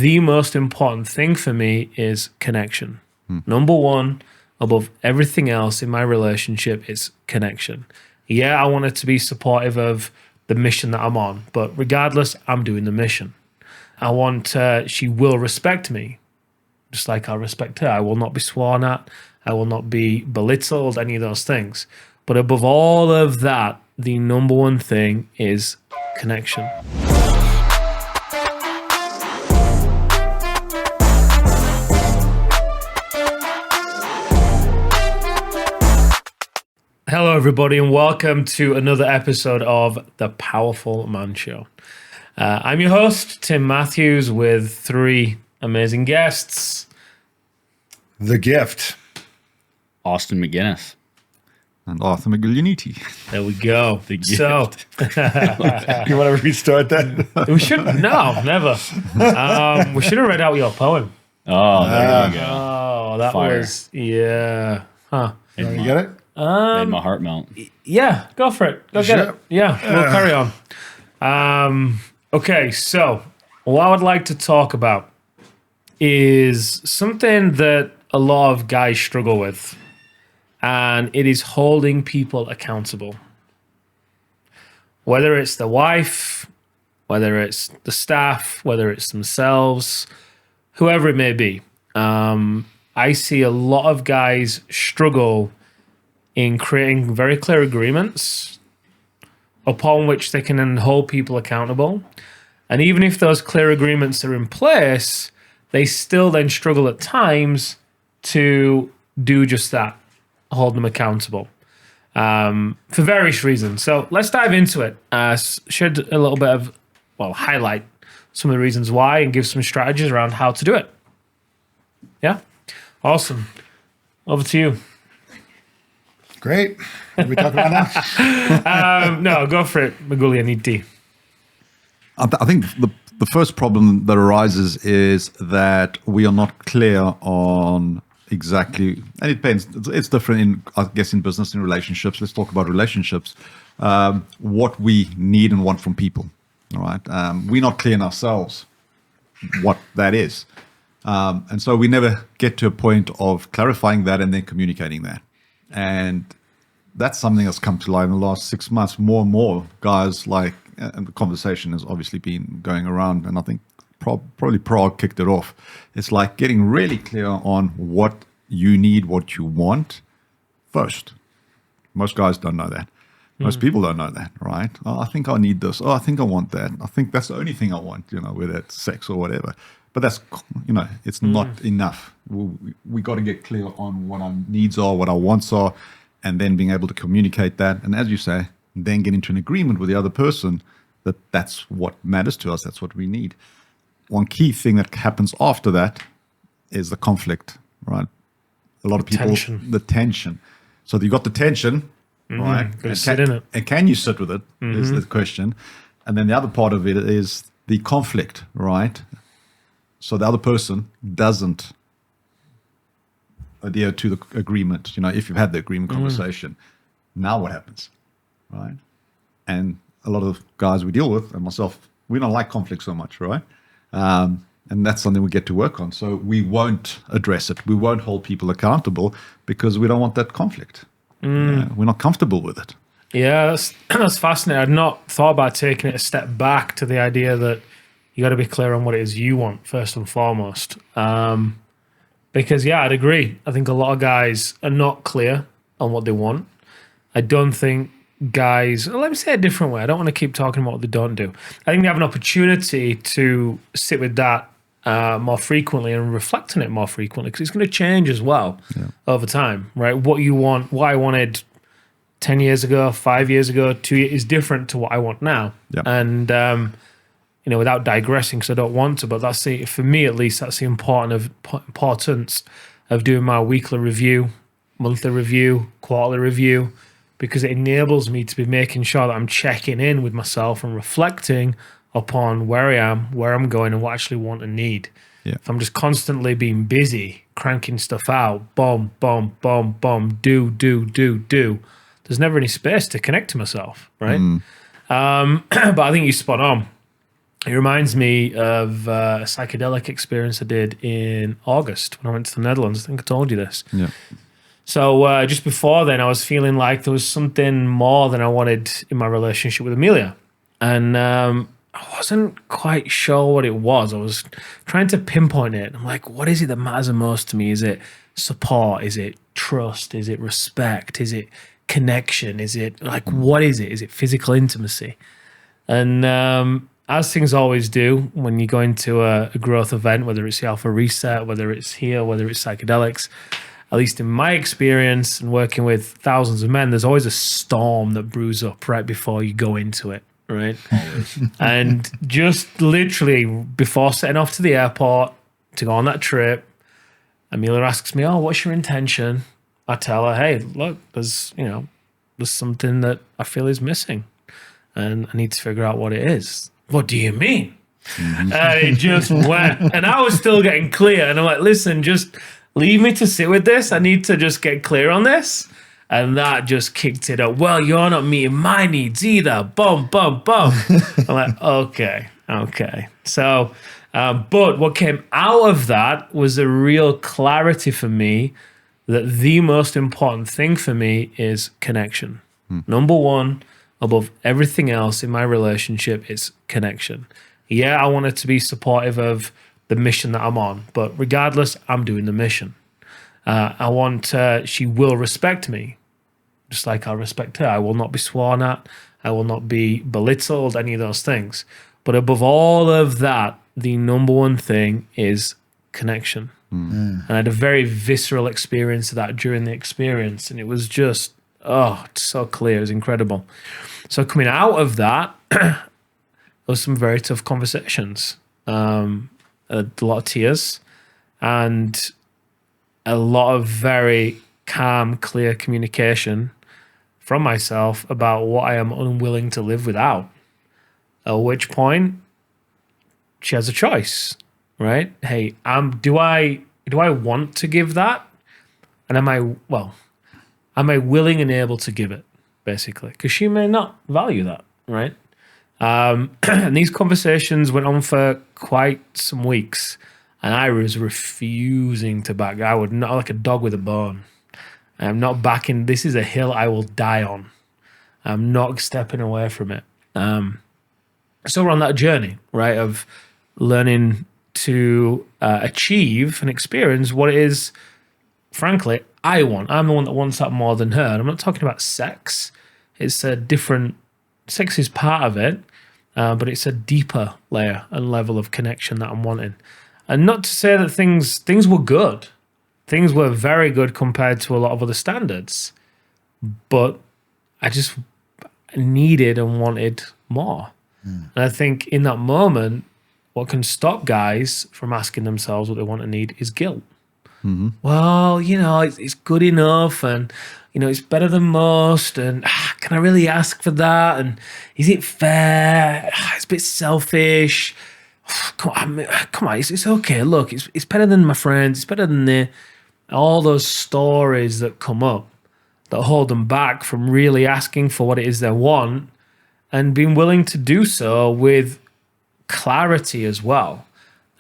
the most important thing for me is connection. Number one, above everything else in my relationship, is connection. Yeah, I want it to be supportive of the mission that I'm on, but regardless, I'm doing the mission. I want she will respect me, just like I respect her. I will not be sworn at. I will not be belittled, any of those things. But above all of that, the number one thing is connection. Hello, everybody, and welcome to another episode of The Powerful Man Show. I'm your host, Tim Matthews, with three amazing guests. The Gift. Austin McGinnis. And Arthur McGillianiti. There we go. The Gift. So, You want to restart that? we should, no, never. We should have read out your poem. Oh, there you go. Oh, that Fire. was, yeah. Huh. You get it? Made my heart melt. Yeah, go for it. Go get Sure. it. Yeah, we'll carry on. Okay, so what I would like to talk about is something that a lot of guys struggle with, and it is holding people accountable. Whether it's the wife, whether it's the staff, whether it's themselves, whoever it may be. I see a lot of guys struggle in creating very clear agreements upon which they can then hold people accountable. And even if those clear agreements are in place, they still then struggle at times to do just that, hold them accountable for various reasons. So let's dive into it. Shed a little bit of, highlight some of the reasons why and give some strategies around how to do it. Yeah? Awesome. Over to you. Great. What are we talking about now? No, go for it, Magulianiti. I think the first problem that arises is that we are not clear on exactly, and it depends, it's different in, I guess, in business and relationships. Let's talk about relationships. What we need and want from people, all right? We're not clear in ourselves what that is. And so we never get to a point of clarifying that and then communicating that. And that's something that's come to light in the last 6 months. More and more guys and the conversation has obviously been going around, and I think probably Prague kicked it off. It's like getting really clear on what you need, what you want first. Most guys don't know that. Most people don't know that, right? Oh, I think I need this. Oh, I think I want that. I think that's the only thing I want, whether it's sex or whatever. But that's, it's not enough. We got to get clear on what our needs are, what our wants are, and then being able to communicate that. And as you say, then get into an agreement with the other person that that's what matters to us, that's what we need. One key thing that happens after that is the conflict, right? A lot of people, the tension. So you got the tension, right? And sit in it. And can you sit with it is the question. And then the other part of it is the conflict, right? So the other person doesn't adhere to the agreement. If you've had the agreement conversation, now what happens, right? And a lot of guys we deal with, and myself, we don't like conflict so much, right? And that's something we get to work on. So we won't address it. We won't hold people accountable because we don't want that conflict. We're not comfortable with it. Yeah, that's fascinating. I'd not thought about taking it a step back to the idea that you got to be clear on what it is you want first and foremost. Because, I'd agree. I think a lot of guys are not clear on what they want. I don't think guys, let me say it a different way. I don't want to keep talking about what they don't do. I think they have an opportunity to sit with that more frequently and reflect on it more frequently, because it's going to change as well over time, right? What you want, what I wanted 10 years ago, 5 years ago, 2 years is different to what I want now. Yeah. And, without digressing, because I don't want to, but that's for me at least, that's the importance of doing my weekly review, monthly review, quarterly review, because it enables me to be making sure that I'm checking in with myself and reflecting upon where I am, where I'm going, and what I actually want and need. Yeah. If I'm just constantly being busy, cranking stuff out, bomb, bomb, bomb, bomb, do, there's never any space to connect to myself, right? But I think you're spot on. It reminds me of a psychedelic experience I did in August when I went to the Netherlands. I think I told you this. Yeah. So just before then, I was feeling like there was something more than I wanted in my relationship with Amelia. And I wasn't quite sure what it was. I was trying to pinpoint it. I'm like, what is it that matters the most to me? Is it support? Is it trust? Is it respect? Is it connection? Is it like, what is it? Is it physical intimacy? And as things always do, when you go into a growth event, whether it's the Alpha Reset, whether it's here, whether it's psychedelics, at least in my experience and working with thousands of men, there's always a storm that brews up right before you go into it, right? And just literally before setting off to the airport to go on that trip, Amelia asks me, "Oh, what's your intention?" I tell her, "Hey, look, there's something that I feel is missing, and I need to figure out what it is." "What do you mean?" And it just went, and I was still getting clear, and I'm like, "Listen, just leave me to sit with this. I need to just get clear on this." And that just kicked it up. "Well, you're not meeting my needs either. Boom, boom, boom." I'm like, okay. So, but what came out of that was a real clarity for me that the most important thing for me is connection. Number one, above everything else in my relationship, is connection. Yeah, I want it to be supportive of the mission that I'm on, but regardless, I'm doing the mission. I want she will respect me, just like I respect her. I will not be sworn at. I will not be belittled, any of those things. But above all of that, the number one thing is connection. And I had a very visceral experience of that during the experience, and it was just, so clear. It was incredible. So coming out of that, there was some very tough conversations. A lot of tears and a lot of very calm, clear communication from myself about what I am unwilling to live without. At which point, she has a choice, right? Hey, do I want to give that? And am I willing and able to give it, basically? Because she may not value that, right? And these conversations went on for quite some weeks, and I was refusing to back. I would not, like a dog with a bone. I'm not backing. This is a hill I will die on. I'm not stepping away from it. So we're on that journey, right, of learning to achieve and experience what it is, frankly, I want. I'm the one that wants that more than her. And I'm not talking about sex. It's a different, sex is part of it, but it's a deeper layer and level of connection that I'm wanting. And not to say that things were good. Things were very good compared to a lot of other standards. But I just needed and wanted more. And I think in that moment, what can stop guys from asking themselves what they want and need is guilt. Well, it's good enough, and it's better than most, and can I really ask for that? And is it fair? It's a bit selfish. Come on, it's okay. Look, it's better than my friends. It's better than all those stories that come up that hold them back from really asking for what it is they want and being willing to do so with clarity as well.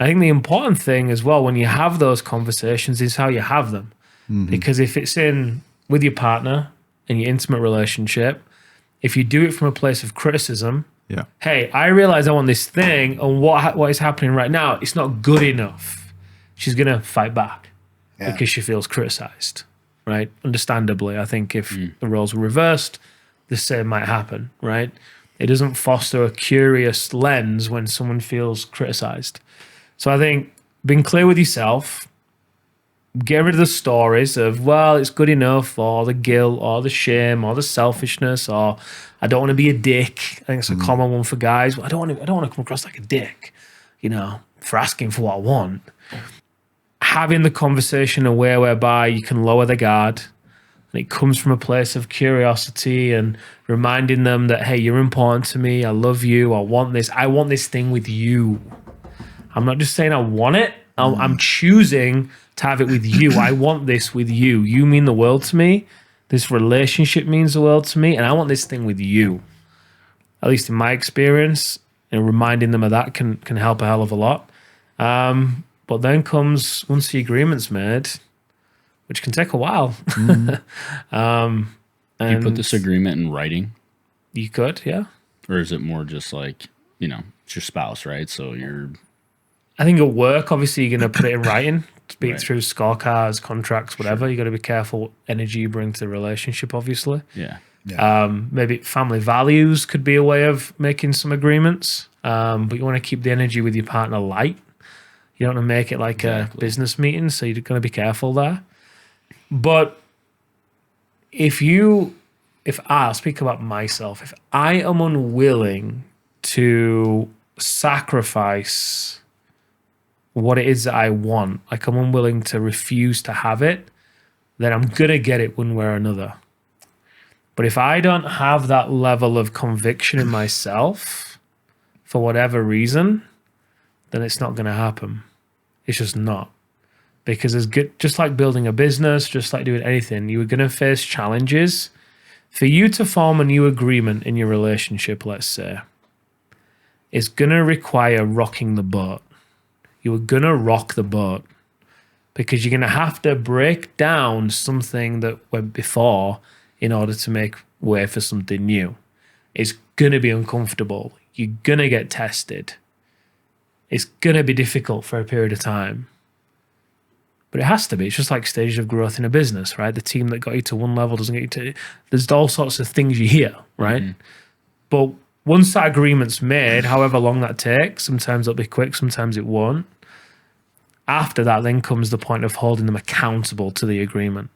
I think the important thing as well when you have those conversations is how you have them. Because if it's with your partner in your intimate relationship, if you do it from a place of criticism, hey, I realize I want this thing, and what is happening right now, it's not good enough. She's going to fight back because she feels criticized, right? Understandably, I think if the roles were reversed, the same might happen, right? It doesn't foster a curious lens when someone feels criticized. So I think being clear with yourself, get rid of the stories of, well, it's good enough, or the guilt, or the shame, or the selfishness, or I don't want to be a dick. I think it's a common one for guys. I don't want to come across like a dick, for asking for what I want. Having the conversation in a way whereby you can lower the guard, and it comes from a place of curiosity and reminding them that, hey, you're important to me. I love you. I want this thing with you. I'm not just saying I want it. I'm choosing to have it with you. I want this with you. You mean the world to me. This relationship means the world to me. And I want this thing with you. At least in my experience, reminding them of that can help a hell of a lot. But then comes once the agreement's made, which can take a while. Do you put this agreement in writing? You could, yeah. Or is it more just like, it's your spouse, right? So I think at work, obviously, you're going to put it in writing, speak Right. through scorecards, contracts, whatever. You got to be careful what energy you bring to the relationship, obviously. yeah. Maybe family values could be a way of making some agreements, but you want to keep the energy with your partner light. You don't want to make it like a business meeting, so you're going to be careful there. But I'll speak about myself, if I am unwilling to sacrifice what it is that I want, like I'm unwilling to refuse to have it, then I'm going to get it one way or another. But if I don't have that level of conviction in myself for whatever reason, then it's not going to happen. It's just not. Because just like building a business, just like doing anything, you are going to face challenges. For you to form a new agreement in your relationship, let's say, it's going to require rocking the boat. You are going to rock the boat because you're going to have to break down something that went before in order to make way for something new. It's going to be uncomfortable. You're going to get tested. It's going to be difficult for a period of time. But it has to be. It's just like stages of growth in a business, right? The team that got you to one level doesn't get you to... There's all sorts of things you hear, right? Mm-hmm. But once that agreement's made, however long that takes, sometimes it'll be quick, sometimes it won't. After that, then comes the point of holding them accountable to the agreement,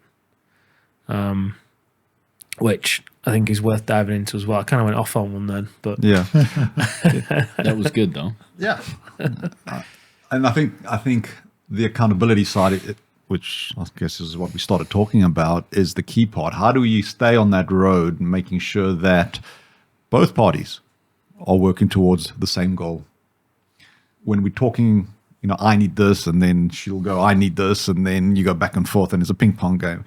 which I think is worth diving into as well. I kind of went off on one then, but Yeah. That was good though. Yeah. And I think the accountability side, which I guess is what we started talking about, is the key part. How do we stay on that road, making sure that both parties are working towards the same goal? When we're talking, I need this, and then she'll go, I need this, and then you go back and forth, and it's a ping pong game.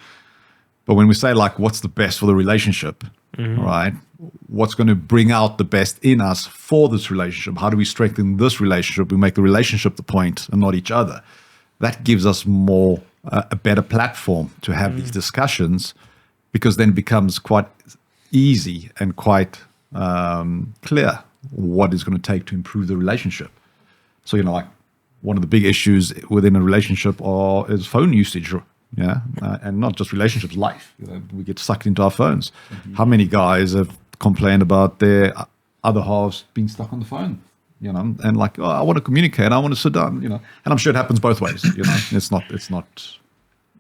But when we say, like, what's the best for the relationship, right? What's going to bring out the best in us for this relationship? How do we strengthen this relationship? We make the relationship the point and not each other. That gives us a better platform to have these discussions, because then it becomes quite easy and quite clear what it's going to take to improve the relationship. So, like one of the big issues within a relationship is phone usage, and not just relationships, life. We get sucked into our phones. Mm-hmm. How many guys have complained about their other halves being stuck on the phone? And like, I want to communicate, I want to sit down, and I'm sure it happens both ways. It's not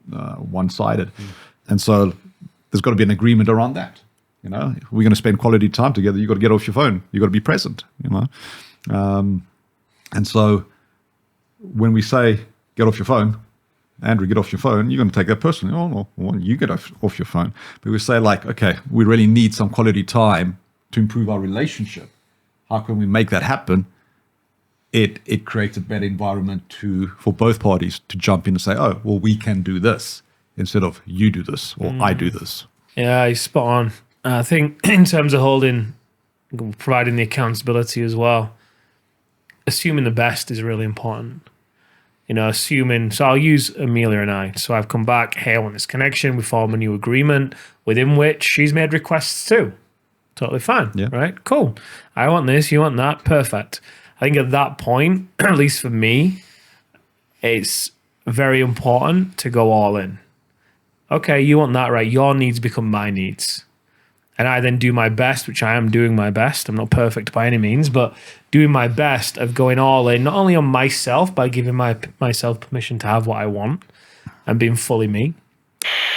one-sided, and so there's got to be an agreement around that. If we're going to spend quality time together, you've got to get off your phone, you've got to be present. And so when we say get off your phone, Andrew, get off your phone, you're going to take that personally. Oh, no, well, you get off your phone. But we say, like, okay, we really need some quality time to improve our relationship. How can we make that happen? It creates a better environment for both parties to jump in and say, oh, well, we can do this instead of you do this or I do this. Yeah, you're spot on. I think in terms of providing the accountability as well, assuming the best is really important. So I'll use Amelia and I. So I've come back, hey, I want this connection. We form a new agreement within which she's made requests too. Totally fine, right? Cool. I want this, you want that, perfect. I think at that point, at least for me, it's very important to go all in. Okay, you want that, right? Your needs become my needs. And I then do my best, which I am doing my best. I'm not perfect by any means, but doing my best of going all in, not only on myself, by giving myself permission to have what I want and being fully me.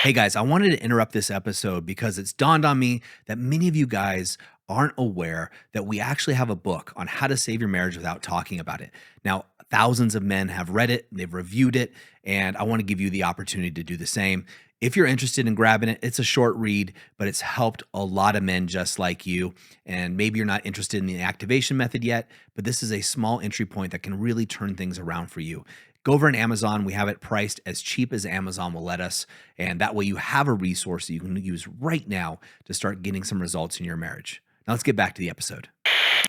Hey guys, I wanted to interrupt this episode because it's dawned on me that many of you guys aren't aware that we actually have a book on how to save your marriage without talking about it. Now, thousands of men have read it, they've reviewed it, and I want to give you the opportunity to do the same. If you're interested in grabbing it, it's a short read, but it's helped a lot of men just like you. And maybe you're not interested in the activation method yet, but this is a small entry point that can really turn things around for you. Go over on Amazon. We have it priced as cheap as Amazon will let us. And that way you have a resource that you can use right now to start getting some results in your marriage. Now let's get back to the episode.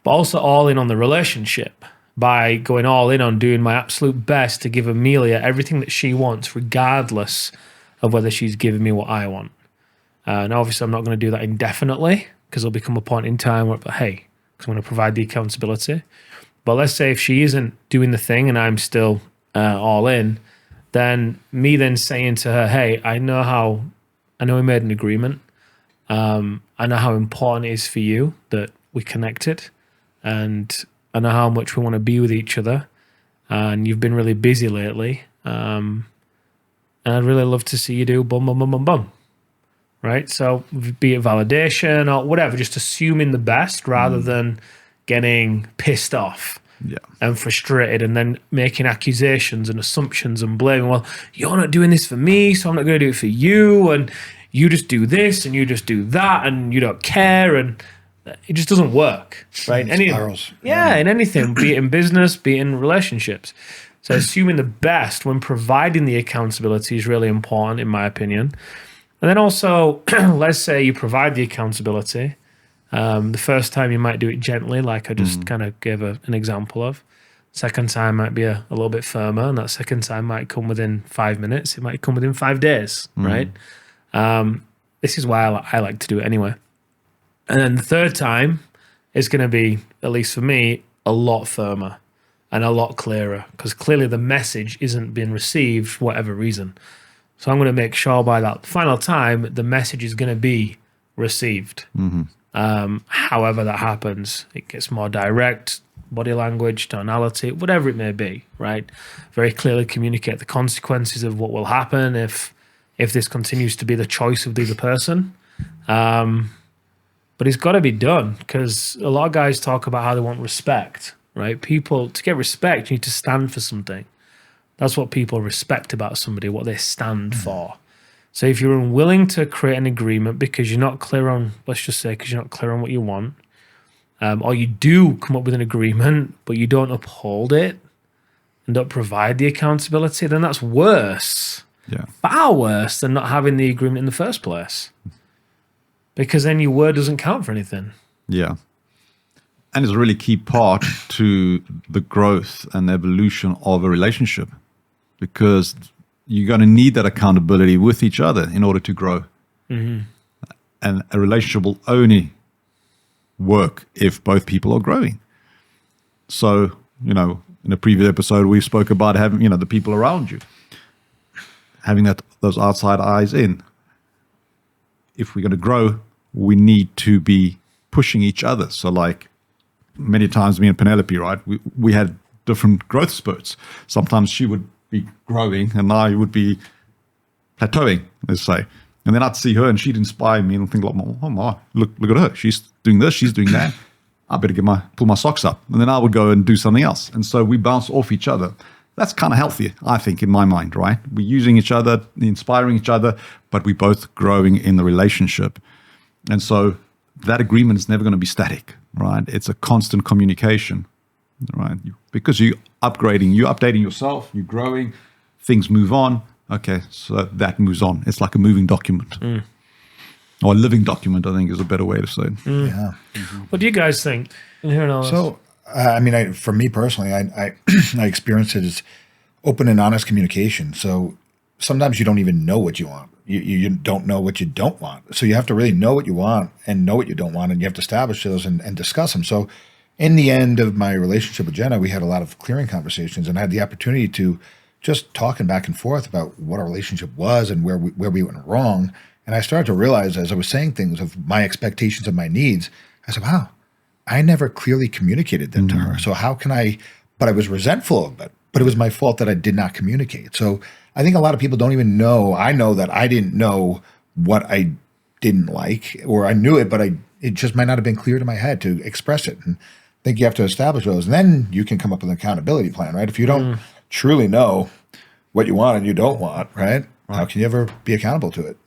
but also all in on the relationship by going all in on doing my absolute best to give Amelia everything that she wants, regardless of whether she's giving me what I want. And obviously, I'm not going to do that indefinitely because there'll become a point in time where, hey, because I'm going to provide the accountability. But let's say if she isn't doing the thing and I'm still all in, then me then saying to her, hey, I know we made an agreement. I know how important it is for you that we connected, and I know how much we want to be with each other. And you've been really busy lately. And I'd really love to see you do bum, bum, bum, bum, bum. Right? So be it validation or whatever, just assuming the best rather than getting pissed off and frustrated and then making accusations and assumptions and blaming. Well, you're not doing this for me, so I'm not going to do it for you. And you just do this and you just do that and you don't care. And it just doesn't work, right? Spirals. In anything, be it in business, be it in relationships. So assuming the best when providing the accountability is really important, in my opinion. And then also, let's say you provide the accountability. The first time you might do it gently, like I just kind of gave an example of. Second time might be a little bit firmer, and that second time might come within 5 minutes. It might come within 5 days, right? This is why I like to do it anyway. And then the third time is going to be, at least for me, a lot firmer and a lot clearer because clearly the message isn't being received for whatever reason. So I'm going to make sure by that final time, the message is going to be received. However that happens, it gets more direct, body language, tonality, whatever it may be, right? Very clearly communicate the consequences of what will happen if this continues to be the choice of the other person. But it's got to be done because a lot of guys talk about how they want respect, right? People, to get respect, you need to stand for something. That's what people respect about somebody, what they stand for. So if you're unwilling to create an agreement because you're not clear on, let's just say, because you're not clear on what you want, or you do come up with an agreement, but you don't uphold it and don't provide the accountability, then that's worse. Yeah. Far worse than not having the agreement in the first place. Because then your word doesn't count for anything. Yeah. And it's a really key part to the growth and evolution of a relationship because you're going to need that accountability with each other in order to grow. And a relationship will only work if both people are growing. So, in a previous episode, we spoke about having, the people around you, having those outside eyes in. If we're going to grow, we need to be pushing each other. So like many times me and Penelope, right, we had different growth spurts. Sometimes she would be growing and I would be plateauing, let's say. And then I'd see her and she'd inspire me and think like, oh my, look at her. She's doing this, she's doing that. I better pull my socks up. And then I would go and do something else. And so we bounce off each other. That's kind of healthy, I think, in my mind, right? We're using each other, inspiring each other, but we're both growing in the relationship. And so that agreement is never going to be static, right? It's a constant communication, right? Because you're upgrading, you're updating yourself, you're growing, things move on. Okay, so that moves on. It's like a moving document. Or a living document, I think is a better way to say it. Yeah. What do you guys think? So, for me personally, I experienced it as open and honest communication. So sometimes you don't even know what you want. You don't know what you don't want. So you have to really know what you want and know what you don't want, and you have to establish those and discuss them. So in the end of my relationship with Jenna, we had a lot of clearing conversations, and I had the opportunity to just talking back and forth about what our relationship was and where we went wrong. And I started to realize as I was saying things of my expectations and my needs, I said, wow, I never clearly communicated them to her. So how can but I was resentful of it, but it was my fault that I did not communicate. So I think a lot of people don't even know. I know that I didn't know what I didn't like, or I knew it, but it just might not have been clear to my head to express it. And I think you have to establish those. And then you can come up with an accountability plan, right? If you don't truly know what you want and you don't want, right? How can you ever be accountable to it,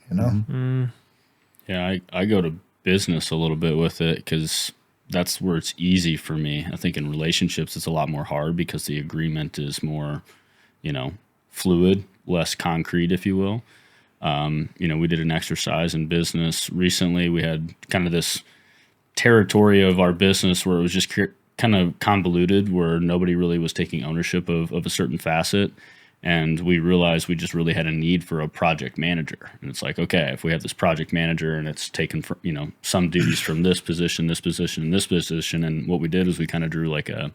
Yeah, I go to business a little bit with it because that's where it's easy for me. I think in relationships, it's a lot more hard because the agreement is more, fluid, less concrete, if you will. We did an exercise in business recently. We had kind of this territory of our business where it was just kind of convoluted, where nobody really was taking ownership of a certain facet. And we realized we just really had a need for a project manager. And it's like, okay, if we have this project manager and it's taken, some duties from this position, this position, and this position. And what we did was we kind of drew like a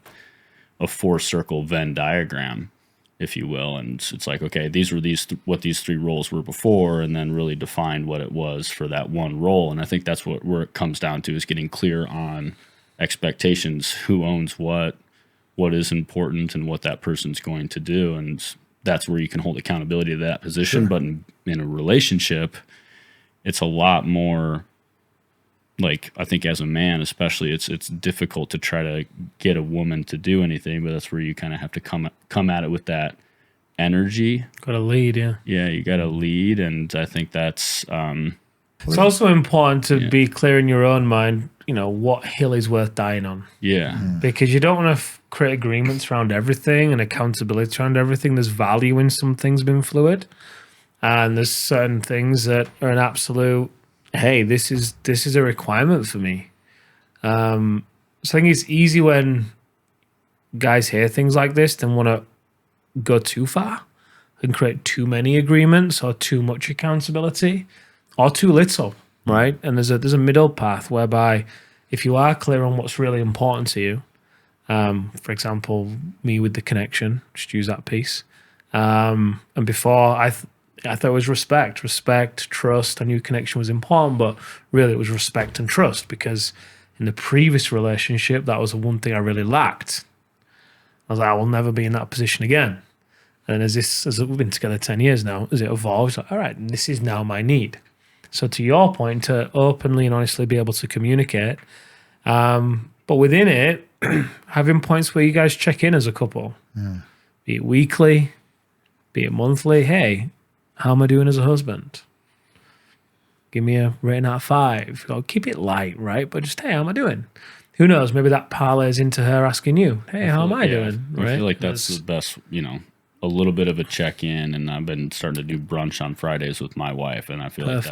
4-circle Venn diagram, if you will. And it's like, okay, these were what these 3 roles were before, and then really defined what it was for that one role. And I think that's where it comes down to, is getting clear on expectations, who owns what is important, and what that person's going to do. And that's where you can hold accountability to that position. Sure. But in a relationship, it's a lot more, like, I think as a man especially, it's difficult to try to get a woman to do anything, but that's where you kind of have to come at it with that energy. Got to lead, yeah. Yeah, you got to lead, and I think that's... it's also important to be clear in your own mind, what hill is worth dying on. Yeah. Because you don't want to create agreements around everything and accountability around everything. There's value in some things being fluid, and there's certain things that are an absolute, hey, this is a requirement for me. So I think it's easy when guys hear things like this, then want to go too far and create too many agreements or too much accountability or too little, right? And there's a middle path whereby if you are clear on what's really important to you, for example, me with the connection, just use that piece. And before I thought it was respect, trust. I knew connection was important, but really it was respect and trust, because in the previous relationship, that was the one thing I really lacked. I was like, I will never be in that position again. And as we've been together 10 years now, as it evolves, like, all right, this is now my need. So to your point, to openly and honestly be able to communicate, but within it, having points where you guys check in as a couple, be it weekly, be it monthly. Hey, how am I doing as a husband? Give me a rating out of 5. Keep it light, right? But just, hey, how am I doing? Who knows? Maybe that parlays into her asking you, hey, how am I doing? I feel like that's the best, a little bit of a check-in. And I've been starting to do brunch on Fridays with my wife, and I feel like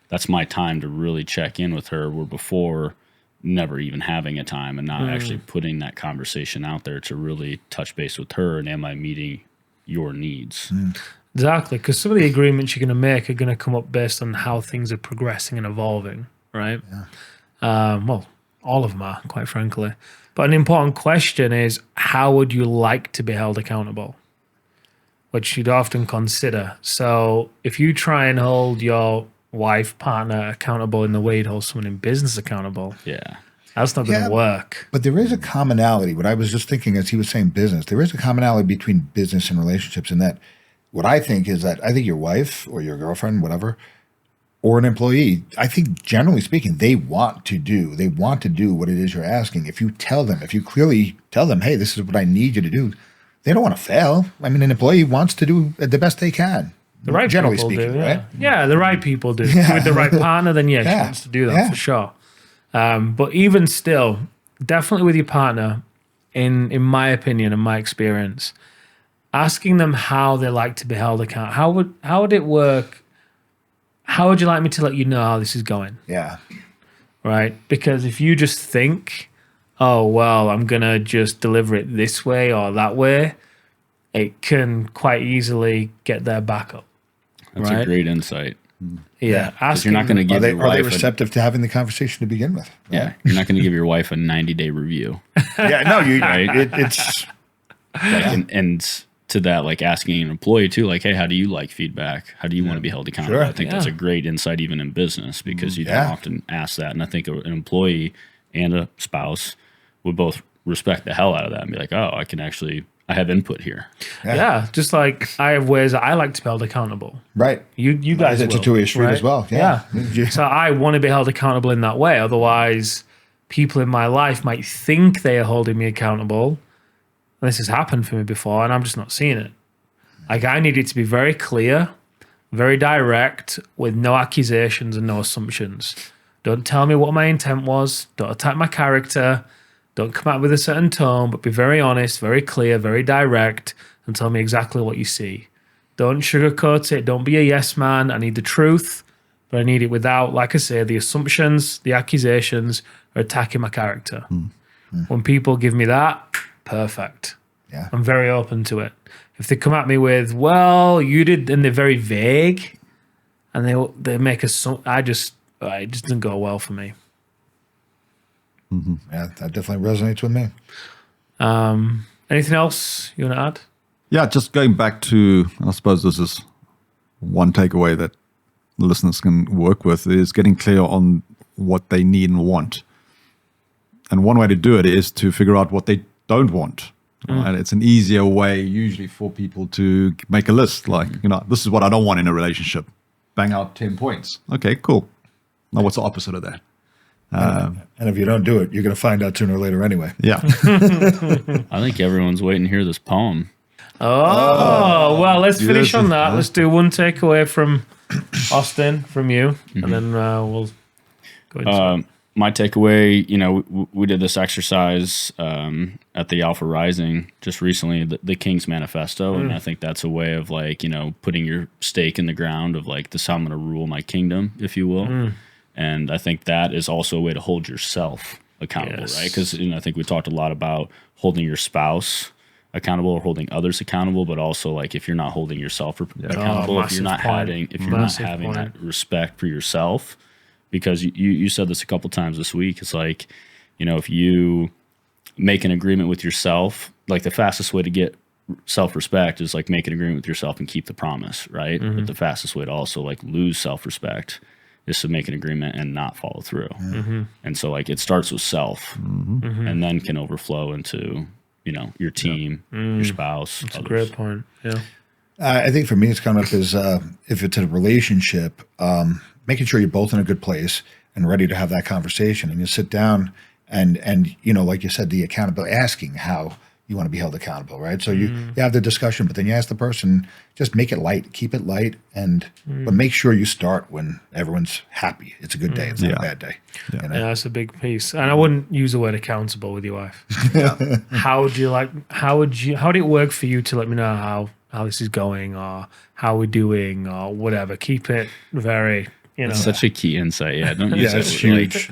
that's my time to really check in with her, where before never even having a time and not actually putting that conversation out there to really touch base with her, and am I meeting your needs? Exactly, because some of the agreements you're going to make are going to come up based on how things are progressing and evolving, right? Yeah. Well, all of them are, quite frankly. But an important question is, how would you like to be held accountable? Which you'd often consider. So if you try and hold your wife, partner accountable in the way you'd hold someone in business accountable, that's not going to work. But there is a commonality. What I was just thinking as he was saying business, there is a commonality between business and relationships, in that what I think is that I think your wife or your girlfriend, whatever, or an employee, I think generally speaking, they want to do what it is you're asking. If you clearly tell them, hey, this is what I need you to do, they don't want to fail. I mean, an employee wants to do the best they can. The right generally people speaking, do, right? Yeah, the right people do. With the right partner, then she wants to do that for sure. But even still, definitely with your partner, in my opinion and my experience, asking them how they like to be held accountable. How would it work? How would you like me to let you know how this is going? Yeah. Right? Because if you just think, oh, well, I'm going to just deliver it this way or that way, it can quite easily get their back up. That's a great insight. Yeah. Because you're not going to give your wife... Are they receptive to having the conversation to begin with? Right? Yeah. You're not going to give your wife a 90-day review. It's... And to that, like asking an employee too, like, hey, how do you like feedback? How do you want to be held accountable? Sure. I think that's a great insight even in business, because you don't often ask that. And I think an employee and a spouse would both respect the hell out of that and be like, oh, I have input here. Yeah, just like I have ways that I like to be held accountable. Right. You guys It's a two-way street as well. Yeah. So I want to be held accountable in that way. Otherwise, people in my life might think they are holding me accountable. And this has happened for me before, and I'm just not seeing it. Like, I need it to be very clear, very direct, with no accusations and no assumptions. Don't tell me what my intent was. Don't attack my character. Don't come out with a certain tone, but be very honest, very clear, very direct, and tell me exactly what you see. Don't sugarcoat it. Don't be a yes man. I need the truth. but I need it without, like I say, the assumptions, the accusations, or attacking my character. When people give me that, perfect. Yeah. I'm very open to it. If they come at me with, well, you did, and they're very vague, and they make it just doesn't go well for me. Yeah, that definitely resonates with me. Anything else you want to add? Yeah, just going back to, I suppose this is one takeaway that listeners can work with, is getting clear on what they need and want. And one way to do it is to figure out what they don't want. And it's an easier way usually for people to make a list. Like, this is what I don't want in a relationship. Bang out 10 points. Okay, cool. Now what's the opposite of that? And if you don't do it, you're going to find out sooner or later anyway. Yeah. I think everyone's waiting to hear this poem. Oh, well, let's finish Yes, on that. yeah. Let's do one takeaway from Austin, from you, and then we'll go into it. My takeaway, we did this exercise at the Alpha Rising just recently, the King's Manifesto, and I think that's a way of putting your stake in the ground of this is how I'm going to rule my kingdom, if you will. And I think that is also a way to hold yourself accountable, Yes. right? Because I think we talked a lot about holding your spouse accountable or holding others accountable, but also if you're not holding yourself accountable, if you're massive not point. having Massive that respect for yourself. Because you said this a couple times this week. It's if you make an agreement with yourself, the fastest way to get self-respect is make an agreement with yourself and keep the promise, right? But the fastest way to also lose self-respect is to make an agreement and not follow through. And so it starts with self and then can overflow into, your team, your spouse. That's a great point. Yeah. I think for me, it's coming up as if it's a relationship, making sure you're both in a good place and ready to have that conversation. And you sit down and like you said, the accountability, asking how you want to be held accountable, right? So you have the discussion, but then you ask the person, just make it light, keep it light, but make sure you start when everyone's happy. It's a good day. It's not a bad day. Yeah, that's a big piece. And I wouldn't use the word accountable with your wife. How would it work for you to let me know how this is going, or how we're doing, or whatever? Keep it very, It's such a key insight. Yeah. Don't use Yeah, it it's huge.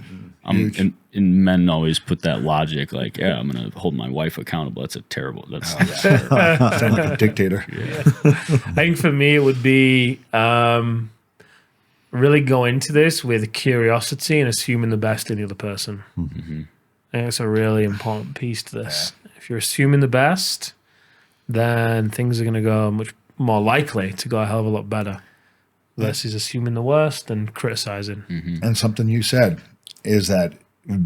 And men always put that logic I'm going to hold my wife accountable. That's terrible. Sound like a dictator. I think for me, it would be really go into this with curiosity and assuming the best in the other person. I think it's a really important piece to this. If you're assuming the best, then things are going to go much more likely to go a hell of a lot better versus assuming the worst and criticizing. And something you said is that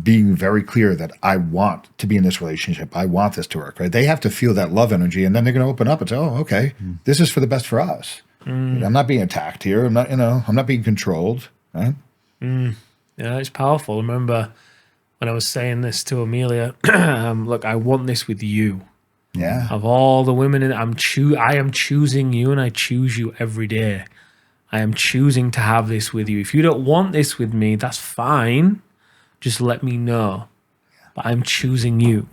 being very clear that I want to be in this relationship. I want this to work, right? They have to feel that love energy, and then they're going to open up and say, oh, okay, this is for the best for us. I'm not being attacked here. I'm not being controlled, right? Yeah, it's powerful. I remember when I was saying this to Amelia, look, I want this with you. Yeah. Of all the women, I am choosing you, and I choose you every day. I am choosing to have this with you. If you don't want this with me, that's fine. Just let me know. But I'm choosing you.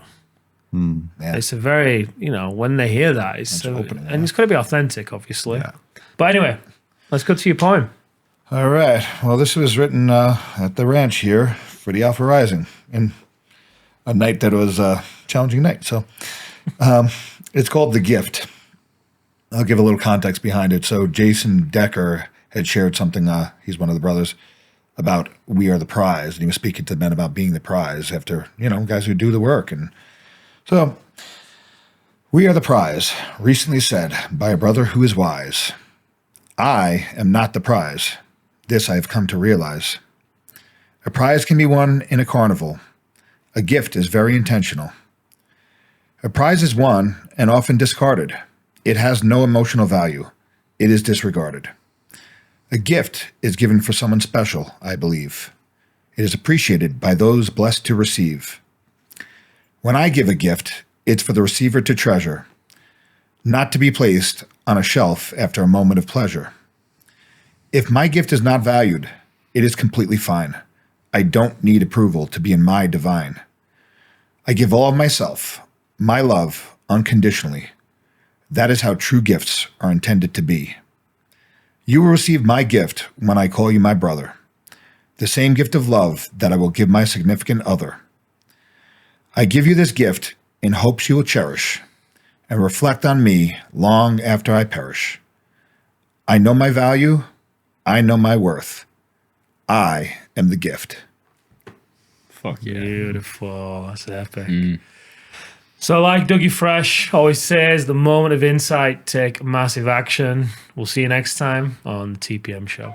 Yeah. It's a very, when they hear that, it's opening, and it's got to be authentic, obviously. But anyway, let's go to your poem. All right. Well, this was written at the ranch here for the Alpha Rising, in a night that was a challenging night. So it's called The Gift. I'll give a little context behind it. So Jason Decker had shared something, he's one of the brothers, about we are the prize. And he was speaking to men about being the prize after, guys who do the work. And so, we are the prize, recently said by a brother who is wise. I am not the prize. This I have come to realize. A prize can be won in a carnival. A gift is very intentional. A prize is won and often discarded. It has no emotional value. It is disregarded. A gift is given for someone special, I believe. It is appreciated by those blessed to receive. When I give a gift, it's for the receiver to treasure, not to be placed on a shelf after a moment of pleasure. If my gift is not valued, it is completely fine. I don't need approval to be in my divine. I give all of myself, my love, unconditionally. That is how true gifts are intended to be. You will receive my gift when I call you my brother, the same gift of love that I will give my significant other. I give you this gift in hopes you will cherish and reflect on me long after I perish. I know my value. I know my worth. I am the gift. Fuck yeah. Beautiful. That's epic. So, like Dougie Fresh always says, the moment of insight, take massive action. We'll see you next time on the TPM show.